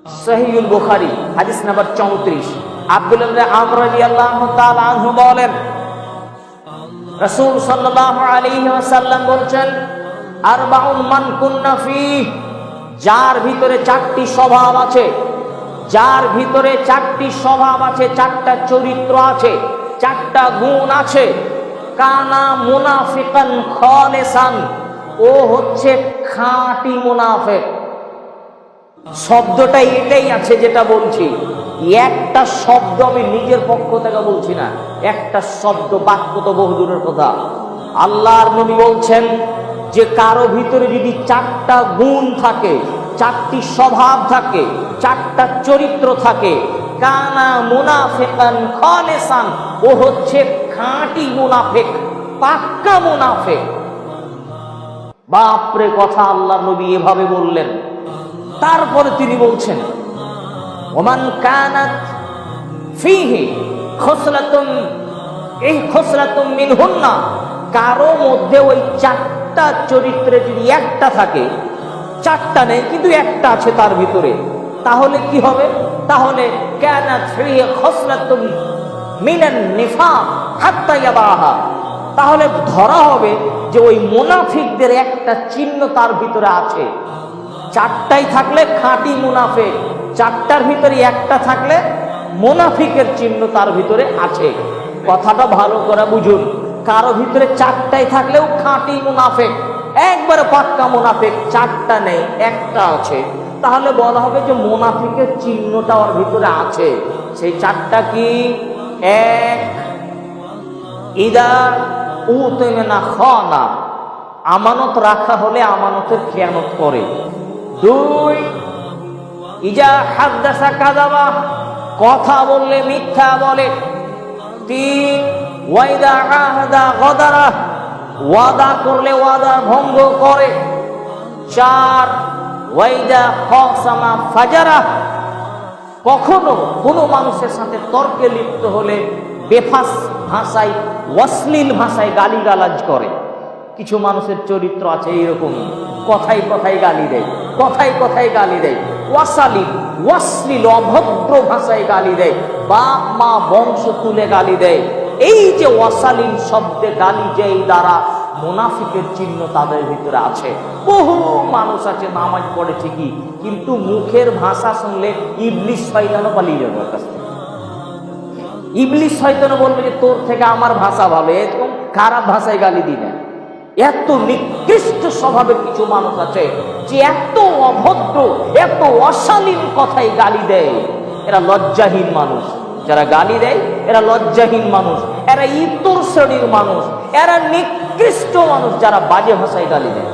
সহিহুল বুখারী হাদিস নাম্বার 34। আব্দুল্লাহ ইবনে আমর রাদিয়াল্লাহু তাআলা আনহু বলেন, রাসূল সাল্লাল্লাহু আলাইহি ওয়াসাল্লাম বলেছেন, আরবাউন মান কুন্না ফীহ, যার ভিতরে চারটি স্বভাব আছে, যার ভিতরে চারটি স্বভাব আছে, চারটা চরিত্র আছে, চারটা গুণ আছে, কানা মুনাফিকান খালিসান, ও হচ্ছে খাঁটি মুনাফিক। শব্দটা এটাই আছে যেটা বলছি, একটা শব্দ আমি নিজের পক্ষ থেকে বলছি না, একটা শব্দ বাক্য তো বহুদূরের কথা। আল্লাহর নবী বলছেন যে কারো ভিতরে যদি চারটা গুণ থাকে, চারটি স্বভাব থাকে, চারটা চরিত্র থাকে, কানা মুনাফিকান খালিসান, ও হচ্ছে খাঁটি মুনাফিক, পাক্কা মুনাফিক। বাপরে কথা, আল্লাহর নবী এভাবে বললেন। তারপরে তিনি বলছেন, ওমান কানাত ফীহি খসলাতুন, এই খসলাতুন মিনহুন্না, কারো মধ্যে ওই চারটা চরিত্রে যদি একটা থাকে, চারটা নেই কিন্তু একটা আছে তার ভিতরে, তাহলে কি হবে? তাহলে কানাত ফীহি খসলাতুন মিনান নিফাক হাত্তা ইয়াবাহা, তাহলে ধরা হবে যে ওই মুনাফিকদের একটা চিহ্ন তার ভিতরে আছে। চারটাই থাকলে খাঁটি মুনাফিক, চারটার ভিতরে একটা থাকলে মুনাফিকের চিহ্ন তার ভিতরে আছে। কথাটা ভালো করে বুঝুন, কারো ভিতরে চারটাই থাকলেও খাঁটি মুনাফিক, একবারে পাক্কা মুনাফিক, চারটা নেই একটা আছে, তাহলে বলা হবে যে মুনাফিকের চিহ্নটা ওর ভিতরে আছে। সেই চারটা কি? এক, ইদা উতমিনা খানা, আমানত রাখা হলে আমানতের খেয়ানত করে। দুই, ইজা হাদাসা কাযাবা, কথা বললে মিথ্যা বলে। তিন, ওয়াইদা আহাদা গদারা, ওয়াদা করলে ওয়াদা ভঙ্গ করে। চার, ওয়াইদা খাসামা ফাজারা, কখনো কোনো মানুষের সাথে তর্কে লিপ্ত হলে বেফাস ভাষায়, অশ্লীল ভাষায় গালিগালাজ করে। কিছু মানুষের চরিত্র আছে এইরকম, কথায় কথায় গালি দেয়, কথায় কথায় গালি দেয়, ওয়াসালিল অশ্লীল অভদ্র ভাষায় গালি দেয়, বাপ মা বংশ তুলে গালি দেয়। এই যে ওয়াসালিল শব্দে গালি যেই দ্বারা মুনাফিকের চিহ্ন তাদের ভিতরে আছে। বহু মানুষ আছে নামাজ পড়ে ঠিকই, কিন্তু মুখের ভাষা শুনলে ইবলিস শয়তানও পালিয়ে যাবে ওর কাছ থেকে। ইবলিস শয়তানও বলবে যে তোর থেকে আমার ভাষা ভালো, এরকম খারাপ ভাষায় গালি দিবে। এত নিকৃষ্ট স্বভাবের কিছু মানুষ আছে যে এত অভদ্র, এত অশালীন কথায় গালি দেয়। এরা লজ্জাহীন মানুষ, যারা গালি দেয় এরা লজ্জাহীন মানুষ, এরা ইতর শ্রেণীর মানুষ, এরা নিকৃষ্ট মানুষ যারা বাজে ভাষায় গালি দেয়।